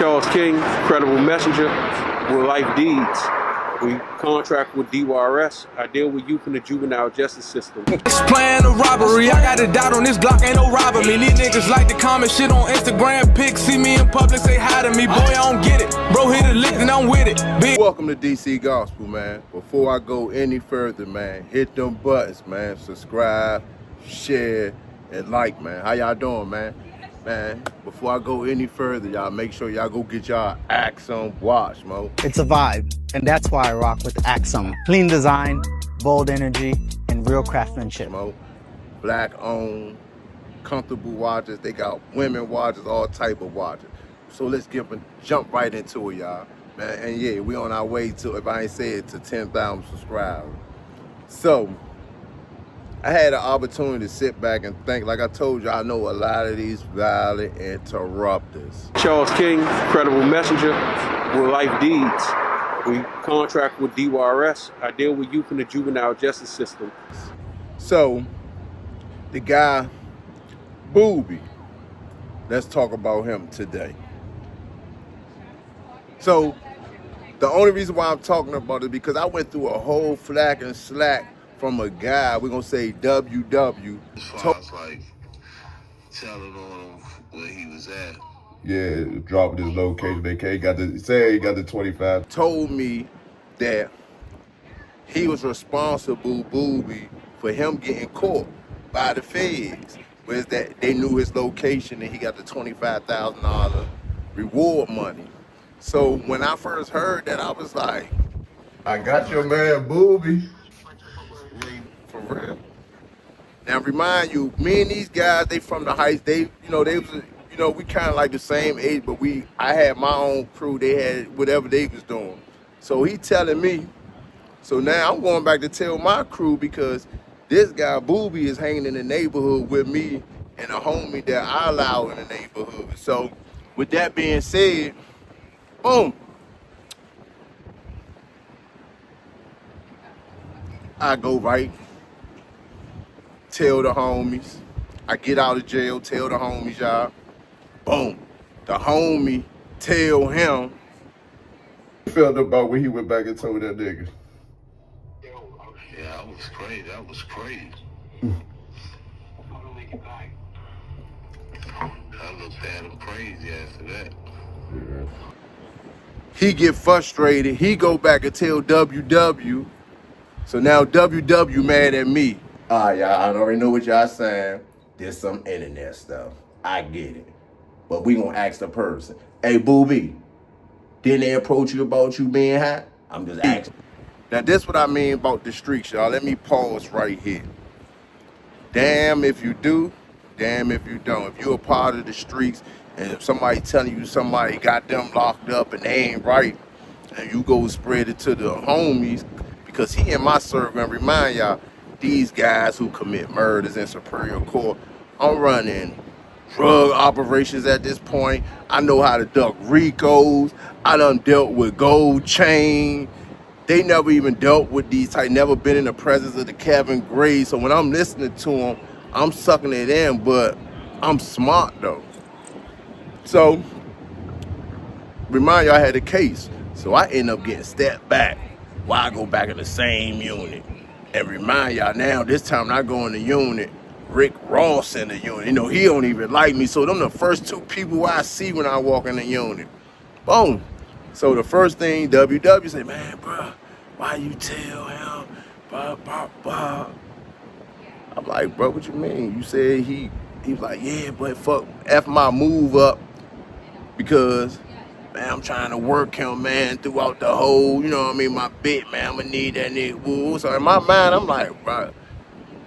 Charles King, credible messenger with life deeds. We contract with DYRS. I deal with youth in the juvenile justice system. It's playing a robbery. I got a dot on this Glock, ain't no robbing me. These niggas like to comment shit on Instagram pics. See me in public, say hi to me. Boy, I don't get it. Bro, hit a lick and I'm with it. Welcome to DC Gospel, man. Before I go any further, man, hit them buttons, man. Subscribe, share, and like, man. How y'all doing, man? Man, before I go any further, y'all make sure y'all go get y'all Axum watch, mo. It's a vibe, and that's why I rock with Axum. Clean design, bold energy, and real craftsmanship. Mo. Black owned, comfortable watches. They got women watches, all type of watches. So let's jump right into it, y'all. Man, and yeah, we on our way to, if I ain't say it, to 10,000 subscribers. So, I had an opportunity to sit back and think. Like I told you, I know a lot of these violent interrupters. Charles King, credible messenger with life deeds. We contract with DYRS. I deal with youth in the juvenile justice system. So, the guy, Boobie, let's talk about him today. So, the only reason why I'm talking about it because I went through a whole flack and slack from a guy, we're gonna say WW. As far as like telling on him where he was at. Yeah, dropping his location. They got the 25. Told me that he was responsible, Boobie, for him getting caught by the feds. Whereas that they knew his location and he got the $25,000 reward money. So when I first heard that, I was like, I got your man, Boobie. For real. Now remind you, me and these guys, they from the heights. They was, we kind of like the same age, but I had my own crew. They had whatever they was doing. So he telling me. So now I'm going back to tell my crew because this guy Boobie is hanging in the neighborhood with me and a homie that I allow in the neighborhood. So with that being said, boom. I go right. Tell the homies. I get out of jail, tell the homies, y'all. Boom. The homie tell him. Felt about when he went back and told that nigga. Yeah, that was crazy. That was crazy. I looked at him crazy after that. Yeah. He get frustrated. He go back and tell WW. So now WW mad at me. Y'all, I already know what y'all saying. There's some internet stuff. I get it. But we gonna ask the person. Hey, Boobie, didn't they approach you about you being high? I'm just asking. Now, this what I mean about the streets, y'all. Let me pause right here. Damn if you do, damn if you don't. If you're a part of the streets and if somebody telling you somebody got them locked up and they ain't right, and you go spread it to the homies, because he in my circle, and remind y'all, these guys who commit murders in Superior Court, I'm running drug operations at this point. I know how to duck Ricos. I done dealt with Gold Chain. They never even dealt with these type, never been in the presence of the Kevin Gray. So when I'm listening to them, I'm sucking it in, but I'm smart though. So, remind y'all I had a case. So I end up getting stepped back while I go back in the same unit. And remind y'all now, this time I go in the unit, Rick Ross in the unit. He don't even like me. So them the first two people I see when I walk in the unit. Boom. So the first thing WW say, man, bro, why you tell him? Blah, blah, blah. I'm like, bro, what you mean? You said he was like, yeah, but fuck, F my move up because, man, I'm trying to work him, man, throughout the whole, my bit, man. I'm gonna need that nigga. Woo. So in my mind, I'm like, bro.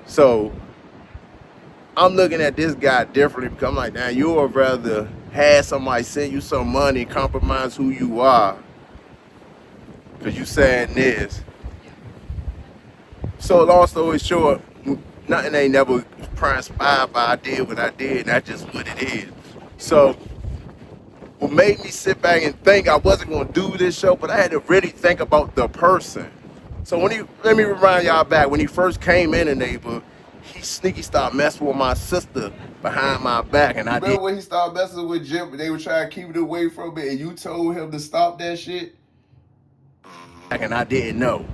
So I'm looking at this guy differently because I'm like, now you would rather have somebody send you some money, compromise who you are, because you saying this. So long story short, nothing ain't never transpired, but I did what I did, and that's just what it is. So what made me sit back and think I wasn't gonna do this show, but I had to really think about the person. So let me remind y'all back, when he first came in the neighborhood, he sneaky started messing with my sister behind my back, and I did. Remember when he started messing with Jim and they were trying to keep it away from it and you told him to stop that shit? And I didn't know.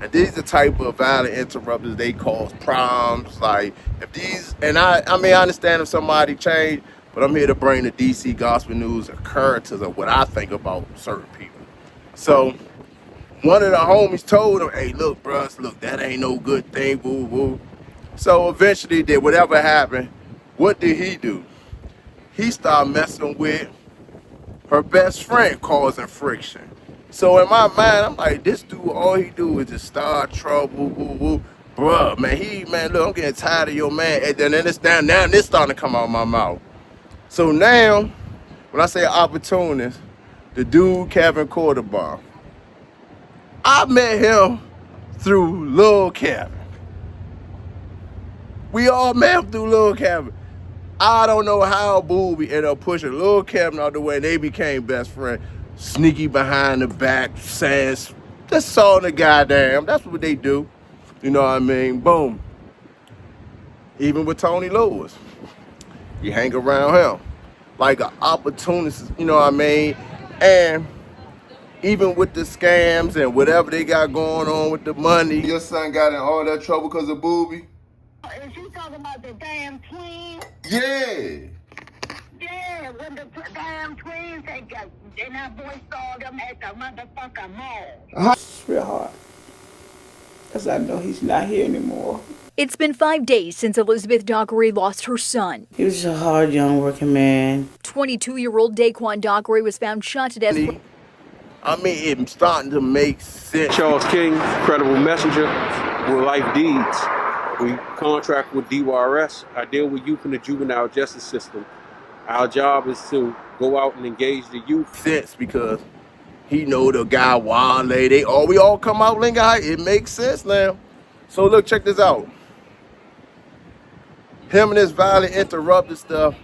And these are the type of violent interrupters they cause problems. Like if these, and I mean, I understand if somebody changed, but I'm here to bring the DC gospel news and characters of what I think about certain people. So one of the homies told him, "Hey, look, bruh, look, that ain't no good thing, boo boo." So eventually, did whatever happened, what did he do? He started messing with her best friend, causing friction. So in my mind, I'm like, this dude, all he do is just start trouble, woo, woo. Bruh, man, look, I'm getting tired of your man. And then it's down, now this starting to come out of my mouth. So now, when I say opportunist, the dude, Kevin Quarterbaugh, I met him through Lil Kevin. We all met him through Lil Kevin. I don't know how Boobie ended up pushing Lil Kevin out the way and they became best friends. Sneaky behind the back, saying, that's all the goddamn, that's what they do. You know what I mean? Boom. Even with Tony Lewis, you hang around him like an opportunist, you know what I mean? And even with the scams and whatever they got going on with the money. Your son got in all that trouble because of Boobie? Is you talking about the damn twins? Yeah. Yeah, when the damn twins, and that boy saw them at the motherfucking mall. It's real hard, because I know he's not here anymore. It's been 5 days since Elizabeth Dockery lost her son. He was a hard, young working man. 22-year-old Daquan Dockery was found shot to death. I mean, it's starting to make sense. Charles King, credible messenger with Life Deeds. We contract with DYRS. I deal with youth in the juvenile justice system. Our job is to go out and engage the youth. Sense because he know the guy Wale. We all come out Lincoln Heights. It makes sense now. So look, check this out. Him and his violent interrupted stuff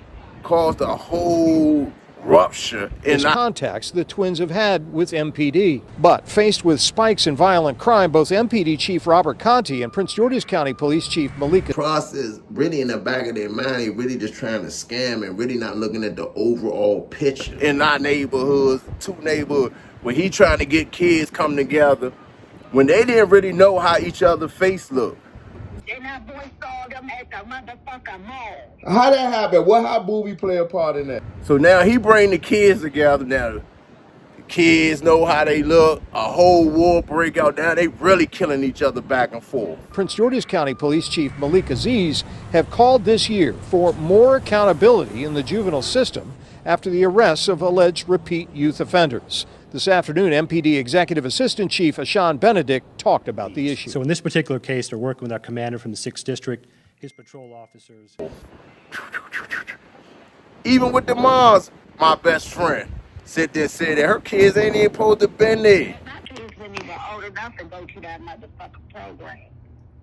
caused a whole rupture in contacts the twins have had with MPD. But faced with spikes in violent crime, both MPD Chief Robert Conti and Prince George's County Police Chief Malika process really in the back of their mind, they really just trying to scam and really not looking at the overall picture. In our neighborhoods, two neighborhoods, where he trying to get kids come together when they didn't really know how each other's face looked. And that boy saw them at the motherfucking mall. How that happen? How Boobie play a part in that? So now he bring the kids together. Now the kids know how they look. A whole war break out. Now they really killing each other back and forth. Prince George's County Police Chief Malik Aziz have called this year for more accountability in the juvenile system after the arrests of alleged repeat youth offenders. This afternoon, MPD Executive Assistant Chief Ashan Benedict talked about the issue. So in this particular case, they're working with our commander from the 6th District, his patrol officers. Even with the moms, my best friend sit there and said that her kids ain't even supposed to been there. My kids weren't even old enough to go to that motherfucking program.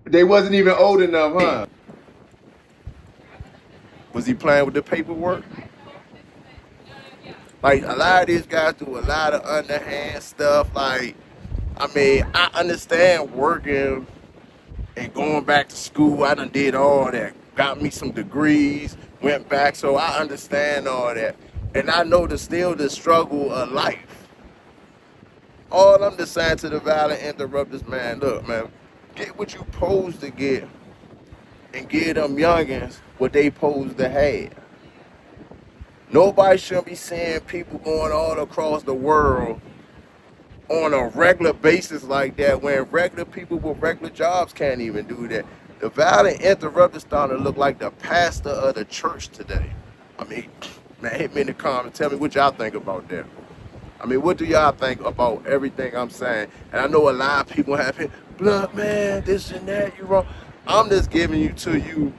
They wasn't even old enough, huh? Was he playing with the paperwork? Like, a lot of these guys do a lot of underhand stuff. Like, I mean, I understand working and going back to school. I done did all that. Got me some degrees, went back, so I understand all that. And I know still the struggle of life. All I'm just saying to the violent interrupters, man, look, man, get what you supposed to get and give them youngins what they supposed to have. Nobody should be seeing people going all across the world on a regular basis like that when regular people with regular jobs can't even do that. The violent interrupters starting to look like the pastor of the church today. I mean, man, hit me in the comments. Tell me what y'all think about that. I mean, what do y'all think about everything I'm saying? And I know a lot of people have been, blood, man, this and that, you wrong. I'm just giving you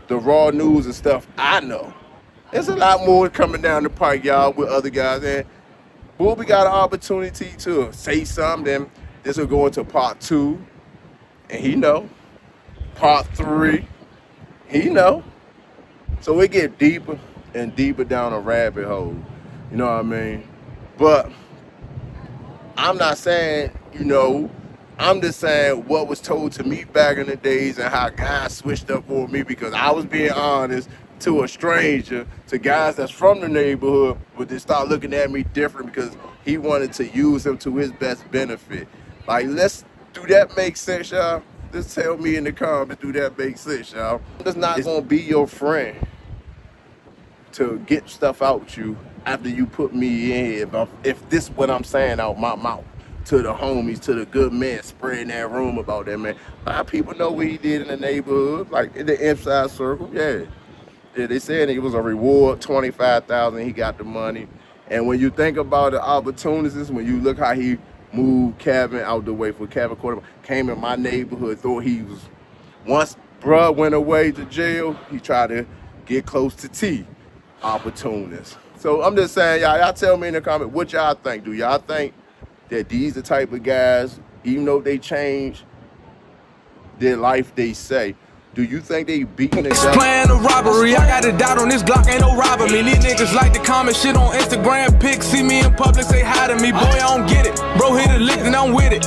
the raw news and stuff I know. There's a lot more coming down the pike, y'all, with other guys. And Boobie got an opportunity to say something. This will go into part 2. And he know. Part 3. He know. So we get deeper and deeper down a rabbit hole. You know what I mean? But I'm not saying, I'm just saying what was told to me back in the days and how guys switched up for me because I was being honest to a stranger, to guys that's from the neighborhood, but they start looking at me different because he wanted to use him to his best benefit. Like, do that make sense, y'all? Just tell me in the comments, do that make sense, y'all? I'm just not gonna be your friend to get stuff out you after you put me in here. If this is what I'm saying out my mouth to the homies, to the good men spreading that room about that man. A lot of people know what he did in the neighborhood, like in the inside circle. Yeah, they said it was a reward, $25,000. He got the money. And when you think about the opportunities, when you look how he moved Kevin out the way for Kevin Quarterback, came in my neighborhood, thought he was, once bruh went away to jail, he tried to get close to T, opportunists. So I'm just saying, y'all tell me in the comment what y'all think. Do y'all think that these the type of guys, even though they change their life, they say, do you think they beating the guy? Plan a robbery, I got a dot on this Glock, ain't no robbing me. These niggas like to comment shit on Instagram pics, see me in public, say hi to me. Boy, I don't get it. Bro, hit a lick and I'm with it.